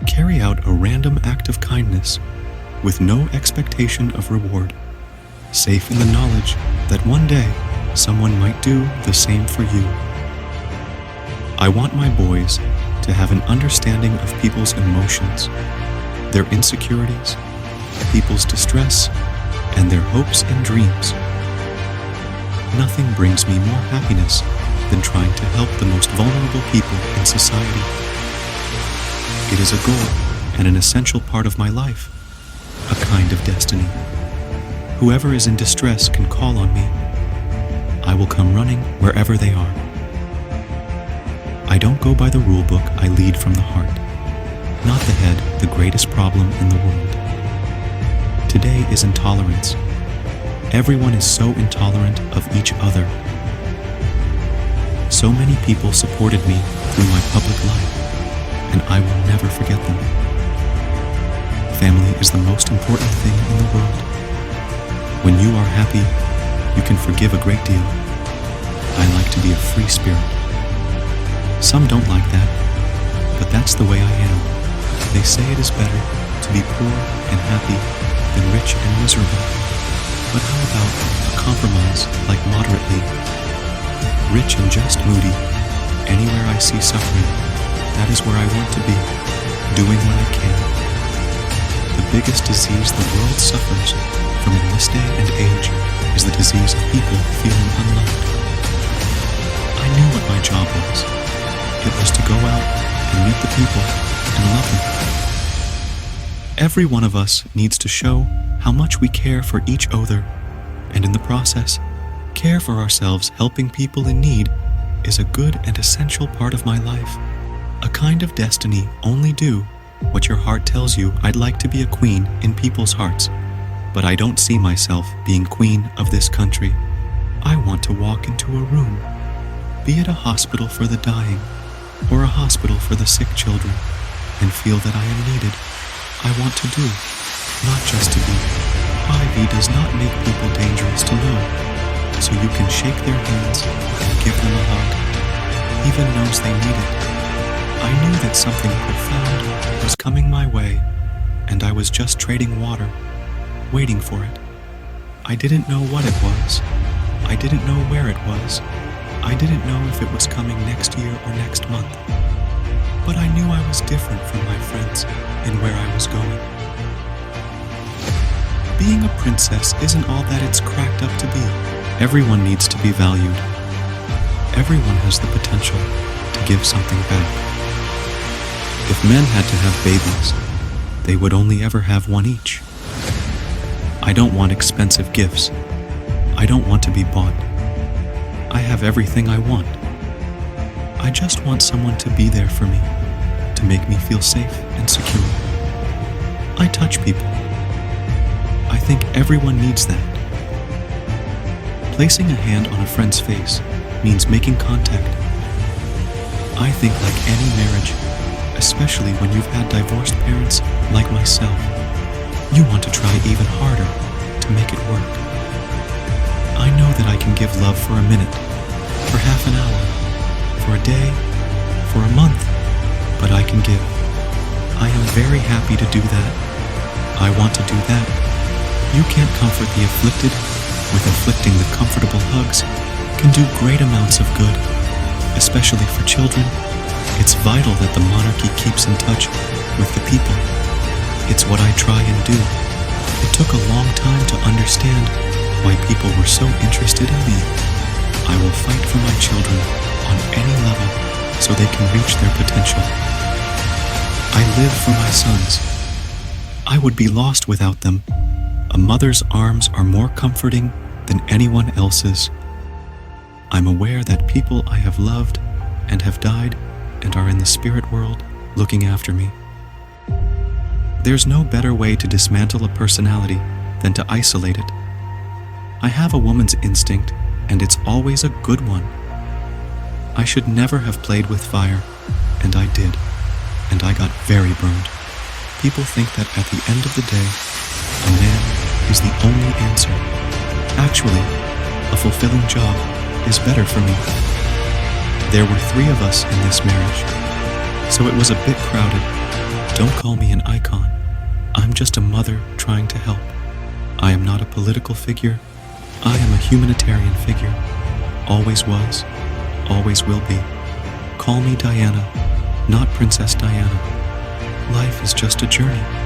Carry out a random act of kindness with no expectation of reward, safe in the knowledge that one day someone might do the same for you. I want my boys to have an understanding of people's emotions, their insecurities, people's distress, and their hopes and dreams. Nothing brings me more happiness than trying to help the most vulnerable people in society. It is a goal and an essential part of my life, a kind of destiny. Whoever is in distress can call on me. I will come running wherever they are. I don't go by the rule book, I lead from the heart. Not the head, the greatest problem in the world. Today is intolerance. Everyone is so intolerant of each other. So many people supported me through my public life, and I will never forget them. Family is the most important thing in the world. When you are happy, you can forgive a great deal. I like to be a free spirit. Some don't like that, but that's the way I am. They say it is better to be poor and happy than rich and miserable. But how about a compromise like moderately? Rich and just moody. Anywhere I see suffering, that is where I want to be, doing what I can. The biggest disease the world suffers from in this day and age is the disease of people feeling unloved. I knew what my job was. It was to go out and meet the people and love them. Every one of us needs to show how much we care for each other, and in the process, care for ourselves. Helping people in need is a good and essential part of my life. A kind of destiny. Only do what your heart tells you. I'd like to be a queen in people's hearts, but I don't see myself being queen of this country. I want to walk into a room, be it a hospital for the dying or a hospital for the sick children, and feel that I am needed. I want to do, not just to be. IV does not make people dangerous to know, so you can shake their hands and give them a hug, even knows they need it. I knew that something profound was coming my way, and I was just trading water, waiting for it. I didn't know what it was. I didn't know where it was. I didn't know if it was coming next year or next month. But I knew I was different from my friends and where I was going. Being a princess isn't all that it's cracked up to be. Everyone needs to be valued. Everyone has the potential to give something back. If men had to have babies, they would only ever have one each. I don't want expensive gifts. I don't want to be bought. I have everything I want. I just want someone to be there for me, to make me feel safe and secure. I touch people. I think everyone needs that. Placing a hand on a friend's face means making contact. I think like any marriage, especially when you've had divorced parents like myself, you want to try even harder to make it work. I know that I can give love for a minute, for half an hour, for a day, for a month, but I can give. I am very happy to do that. I want to do that. You can't comfort the afflicted with inflicting the comfortable hugs can do great amounts of good, especially for children. It's vital that the monarchy keeps in touch with the people. It's what I try and do. It took a long time to understand why people were so interested in me. I will fight for my children on any level so they can reach their potential. I live for my sons. I would be lost without them. A mother's arms are more comforting than anyone else's. I'm aware that people I have loved and have died and are in the spirit world looking after me. There's no better way to dismantle a personality than to isolate it. I have a woman's instinct, and it's always a good one. I should never have played with fire, and I did, and I got very burned. People think that at the end of the day, a man is the only answer. Actually, a fulfilling job is better for me. There were 3 of us in this marriage, so it was a bit crowded. Don't call me an icon. I'm just a mother trying to help. I am not a political figure. I am a humanitarian figure. Always was, always will be. Call me Diana, not Princess Diana. Life is just a journey.